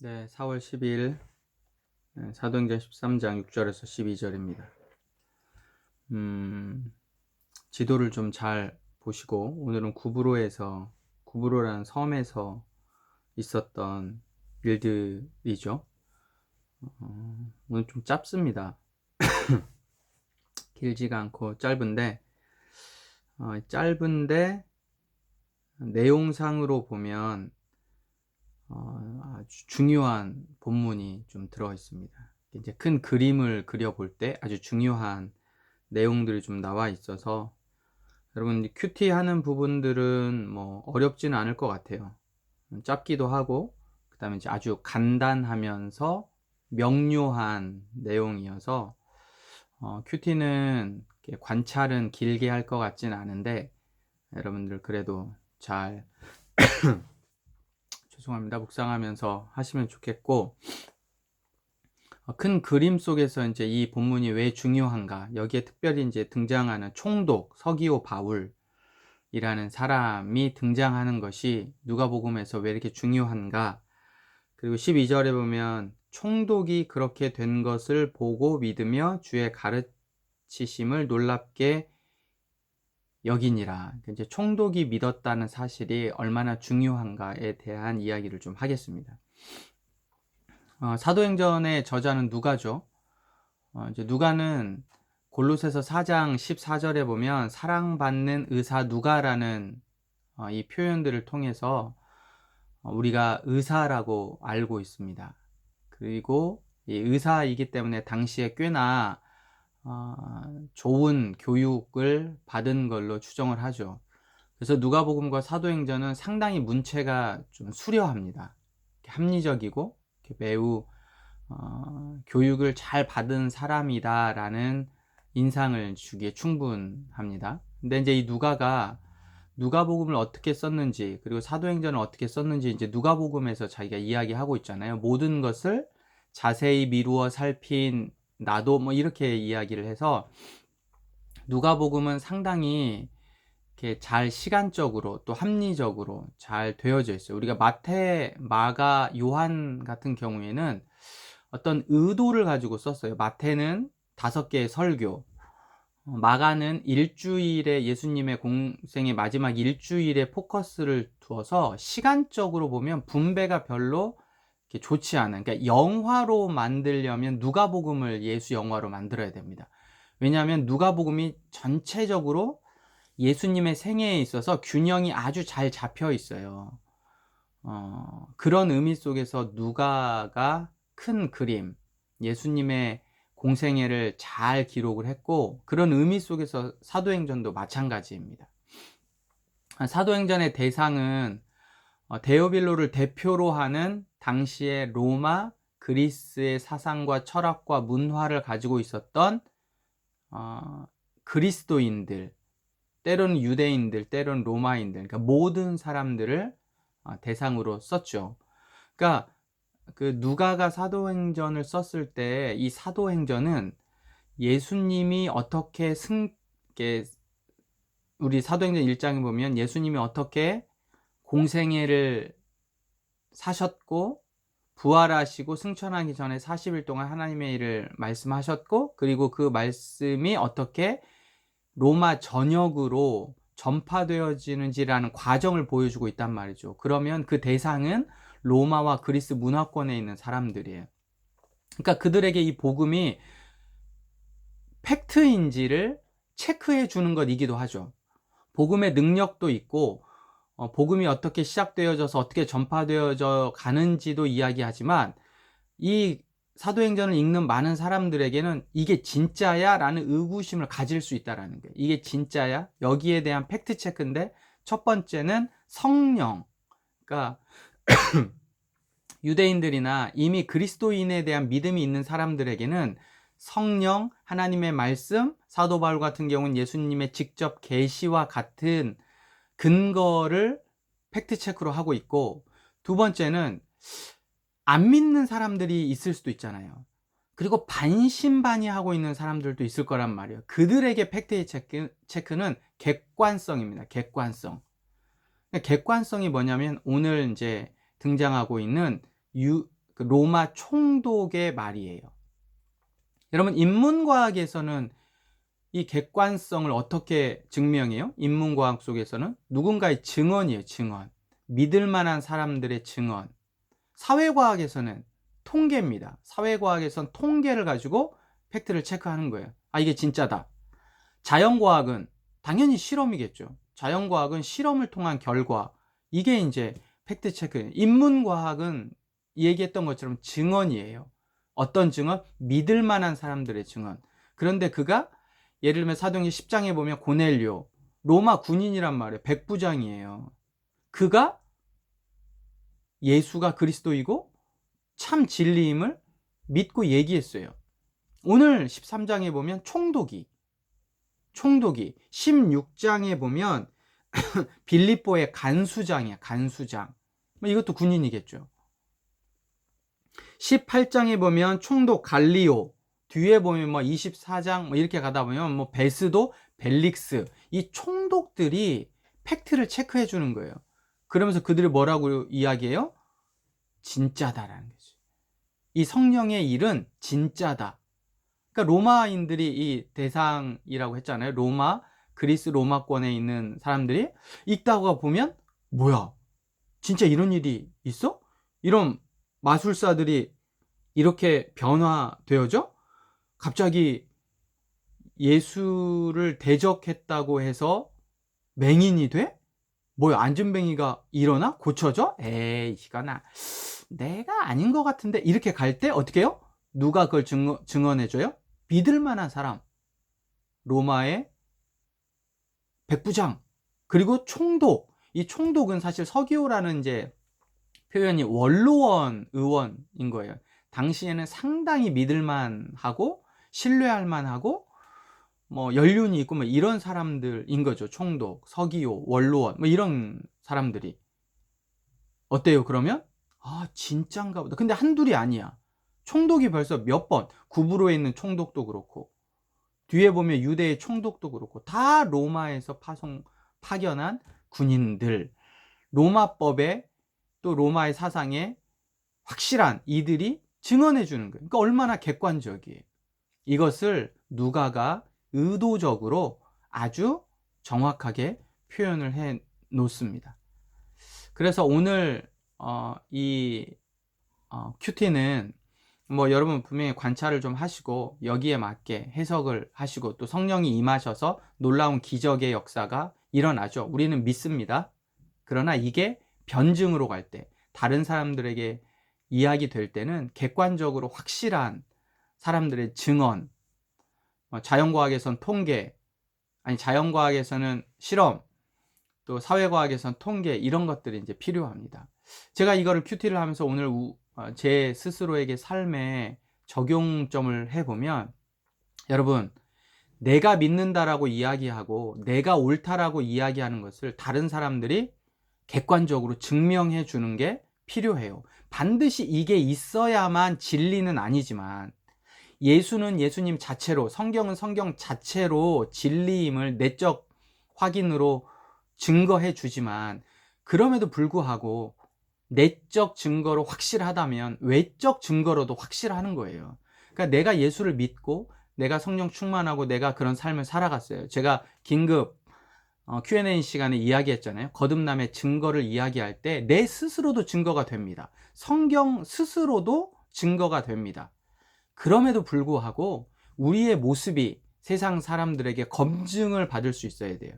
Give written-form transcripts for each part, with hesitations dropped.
네, 4월 12일 사도행전 13장 6절에서 12절입니다. 지도를 좀 잘 보시고 오늘은 구브로라는 섬에서 있었던 일들이죠. 오늘 좀 짧습니다. 길지가 않고 짧은데 내용상으로 보면 아주 중요한 본문이 좀 들어 있습니다. 이제 큰 그림을 그려볼 때 아주 중요한 내용들이 좀 나와 있어서 여러분 큐티 하는 부분들은 뭐 어렵지는 않을 것 같아요. 짧기도 하고 그 다음에 이제 아주 간단하면서 명료한 내용이어서 큐티는 관찰은 길게 할 것 같진 않은데 여러분들 그래도 잘 죄송합니다. 묵상하면서 하시면 좋겠고, 큰 그림 속에서 이제 이 본문이 왜 중요한가, 여기에 특별히 이제 등장하는 총독 서기오 바울이라는 사람이 등장하는 것이 누가복음에서 왜 이렇게 중요한가. 그리고 12절에 보면 총독이 그렇게 된 것을 보고 믿으며 주의 가르치심을 놀랍게 여기니라. 이제 총독이 믿었다는 사실이 얼마나 중요한가에 대한 이야기를 좀 하겠습니다. 사도행전의 저자는 누가죠. 이제 누가는 골로새서 4장 14절에 보면 사랑받는 의사 누가라는 이 표현들을 통해서 우리가 의사라고 알고 있습니다. 그리고 이 의사이기 때문에 당시에 꽤나 좋은 교육을 받은 걸로 추정을 하죠. 그래서 누가복음과 사도행전은 상당히 문체가 좀 수려합니다. 합리적이고 매우 교육을 잘 받은 사람이다라는 인상을 주기에 충분합니다. 근데 이제 이 누가가 누가복음을 어떻게 썼는지, 그리고 사도행전을 어떻게 썼는지 이제 누가복음에서 자기가 이야기하고 있잖아요. 모든 것을 자세히 미루어 살핀 나도 뭐 이렇게 이야기를 해서 누가복음은 상당히 이렇게 잘 시간적으로 또 합리적으로 잘 되어져 있어요. 우리가 마태, 마가, 요한 같은 경우에는 어떤 의도를 가지고 썼어요. 마태는 5개의 설교, 마가는 일주일에 예수님의 공생의 마지막 일주일에 포커스를 두어서 시간적으로 보면 분배가 별로 이렇게 좋지 않은, 그러니까 영화로 만들려면 누가복음을 예수 영화로 만들어야 됩니다. 왜냐하면 누가복음이 전체적으로 예수님의 생애에 있어서 균형이 아주 잘 잡혀 있어요. 그런 의미 속에서 누가가 큰 그림, 예수님의 공생애를 잘 기록을 했고, 그런 의미 속에서 사도행전도 마찬가지입니다. 사도행전의 대상은 데오빌로를 대표로 하는 당시의 로마, 그리스의 사상과 철학과 문화를 가지고 있었던 그리스도인들, 때로는 유대인들, 때로는 로마인들, 그러니까 모든 사람들을 대상으로 썼죠. 그러니까 그 누가가 사도행전을 썼을 때 이 사도행전은 예수님이 어떻게 우리 사도행전 1장에 보면 예수님이 어떻게 공생애를 사셨고 부활하시고 승천하기 전에 40일 동안 하나님의 일을 말씀하셨고, 그리고 그 말씀이 어떻게 로마 전역으로 전파되어지는지라는 과정을 보여주고 있단 말이죠. 그러면 그 대상은 로마와 그리스 문화권에 있는 사람들이에요. 그러니까 그들에게 이 복음이 팩트인지를 체크해 주는 것이기도 하죠. 복음의 능력도 있고 복음이 어떻게 시작되어져서 어떻게 전파되어져 가는지도 이야기하지만, 이 사도행전을 읽는 많은 사람들에게는 이게 진짜야? 라는 의구심을 가질 수 있다는 거예요. 이게 진짜야? 여기에 대한 팩트 체크인데, 첫 번째는 성령. 그러니까 유대인들이나 이미 그리스도인에 대한 믿음이 있는 사람들에게는 성령, 하나님의 말씀, 사도 바울 같은 경우는 예수님의 직접 계시와 같은 근거를 팩트 체크로 하고 있고, 두 번째는 안 믿는 사람들이 있을 수도 있잖아요. 그리고 반신반의하고 있는 사람들도 있을 거란 말이에요. 그들에게 팩트 체크는 객관성입니다. 객관성. 객관성이 뭐냐면 오늘 이제 등장하고 있는 그 로마 총독의 말이에요. 여러분, 인문과학에서는 이 객관성을 어떻게 증명해요? 인문과학 속에서는 누군가의 증언이에요. 증언. 믿을 만한 사람들의 증언. 사회과학에서는 통계입니다. 사회과학에서는 통계를 가지고 팩트를 체크하는 거예요. 아, 이게 진짜다. 자연과학은 당연히 실험이겠죠. 자연과학은 실험을 통한 결과. 이게 이제 팩트 체크예요. 인문과학은 얘기했던 것처럼 증언이에요. 어떤 증언? 믿을 만한 사람들의 증언. 그런데 그가 예를 들면 사도행전 10장에 보면 고넬료, 로마 군인이란 말이에요. 백부장이에요. 그가 예수가 그리스도이고 참 진리임을 믿고 얘기했어요. 오늘 13장에 보면 총독이 16장에 보면 빌립보의 간수장이야. 간수장. 이것도 군인이겠죠. 18장에 보면 총독 갈리오, 뒤에 보면 24장 이렇게 가다 보면 베스도, 벨릭스, 이 총독들이 팩트를 체크해 주는 거예요. 그러면서 그들이 뭐라고 이야기해요? 진짜다라는 거죠. 이 성령의 일은 진짜다. 그러니까 로마인들이 이 대상이라고 했잖아요. 그리스 로마권에 있는 사람들이 읽다가 보면 뭐야? 진짜 이런 일이 있어? 이런 마술사들이 이렇게 변화되어져? 갑자기 예수를 대적했다고 해서 맹인이 돼? 뭐야, 안전뱅이가 일어나? 고쳐져? 에이, 이거나 내가 아닌 것 같은데. 이렇게 갈 때 어떻게 해요? 누가 그걸 증언해줘요? 믿을 만한 사람, 로마의 백부장, 그리고 총독. 이 총독은 사실 서기오라는 이제 표현이 원로원 의원인 거예요. 당시에는 상당히 믿을만하고 신뢰할 만하고 연륜이 있고 이런 사람들인 거죠. 총독, 서기오, 원로원 이런 사람들이. 어때요? 그러면 진짠가 보다. 근데 한둘이 아니야. 총독이 벌써 몇 번, 구브로에 있는 총독도 그렇고 뒤에 보면 유대의 총독도 그렇고 다 로마에서 파견한 군인들, 로마법에 또 로마의 사상에 확실한 이들이 증언해 주는 거예요. 그러니까 얼마나 객관적이에요. 이것을 누가가 의도적으로 아주 정확하게 표현을 해 놓습니다. 그래서 오늘 이 큐티는 여러분 분명히 관찰을 좀 하시고 여기에 맞게 해석을 하시고 또 성령이 임하셔서 놀라운 기적의 역사가 일어나죠. 우리는 믿습니다. 그러나 이게 변증으로 갈 때, 다른 사람들에게 이야기 될 때는 객관적으로 확실한 사람들의 증언, 자연과학에선 통계, 자연과학에서는 실험, 또 사회과학에선 통계, 이런 것들이 이제 필요합니다. 제가 이거를 큐티를 하면서 오늘 제 스스로에게 삶에 적용점을 해보면, 여러분, 내가 믿는다라고 이야기하고 내가 옳다라고 이야기하는 것을 다른 사람들이 객관적으로 증명해 주는 게 필요해요. 반드시 이게 있어야만 진리는 아니지만, 예수는 예수님 자체로, 성경은 성경 자체로 진리임을 내적 확인으로 증거해 주지만, 그럼에도 불구하고 내적 증거로 확실하다면 외적 증거로도 확실하는 거예요. 그러니까 내가 예수를 믿고 내가 성령 충만하고 내가 그런 삶을 살아갔어요. 제가 긴급 Q&A 시간에 이야기했잖아요. 거듭남의 증거를 이야기할 때 내 스스로도 증거가 됩니다. 성경 스스로도 증거가 됩니다. 그럼에도 불구하고 우리의 모습이 세상 사람들에게 검증을 받을 수 있어야 돼요.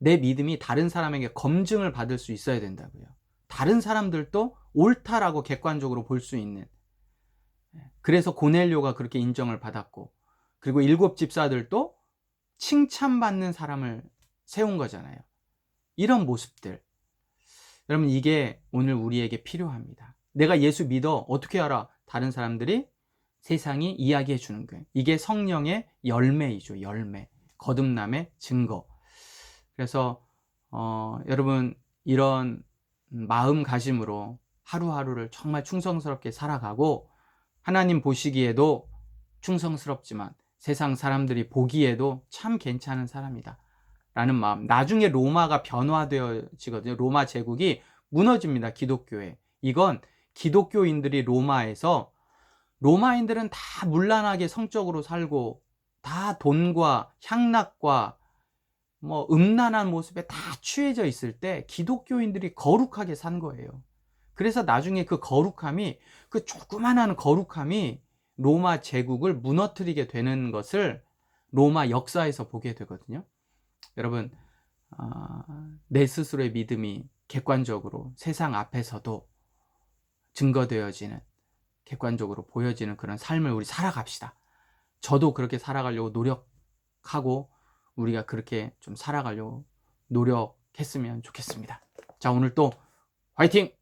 내 믿음이 다른 사람에게 검증을 받을 수 있어야 된다고요. 다른 사람들도 옳다라고 객관적으로 볼 수 있는. 그래서 고넬료가 그렇게 인정을 받았고, 그리고 7 집사들도 칭찬받는 사람을 세운 거잖아요. 이런 모습들, 여러분, 이게 오늘 우리에게 필요합니다. 내가 예수 믿어. 어떻게 알아? 다른 사람들이, 세상이 이야기해 주는 거예요. 이게 성령의 열매이죠. 열매, 거듭남의 증거. 그래서 여러분, 이런 마음가짐으로 하루하루를 정말 충성스럽게 살아가고, 하나님 보시기에도 충성스럽지만 세상 사람들이 보기에도 참 괜찮은 사람이다 라는 마음. 나중에 로마가 변화되어지거든요. 로마 제국이 무너집니다. 기독교에. 이건 기독교인들이 로마에서, 로마인들은 다 문란하게 성적으로 살고 다 돈과 향락과 뭐 음란한 모습에 다 취해져 있을 때 기독교인들이 거룩하게 산 거예요. 그래서 나중에 그 거룩함이, 그 조그만한 거룩함이 로마 제국을 무너뜨리게 되는 것을 로마 역사에서 보게 되거든요. 여러분, 내 스스로의 믿음이 객관적으로 세상 앞에서도 증거되어지는, 객관적으로 보여지는 그런 삶을 우리 살아갑시다. 저도 그렇게 살아가려고 노력하고 우리가 그렇게 좀 살아가려고 노력했으면 좋겠습니다. 자, 오늘 또 화이팅!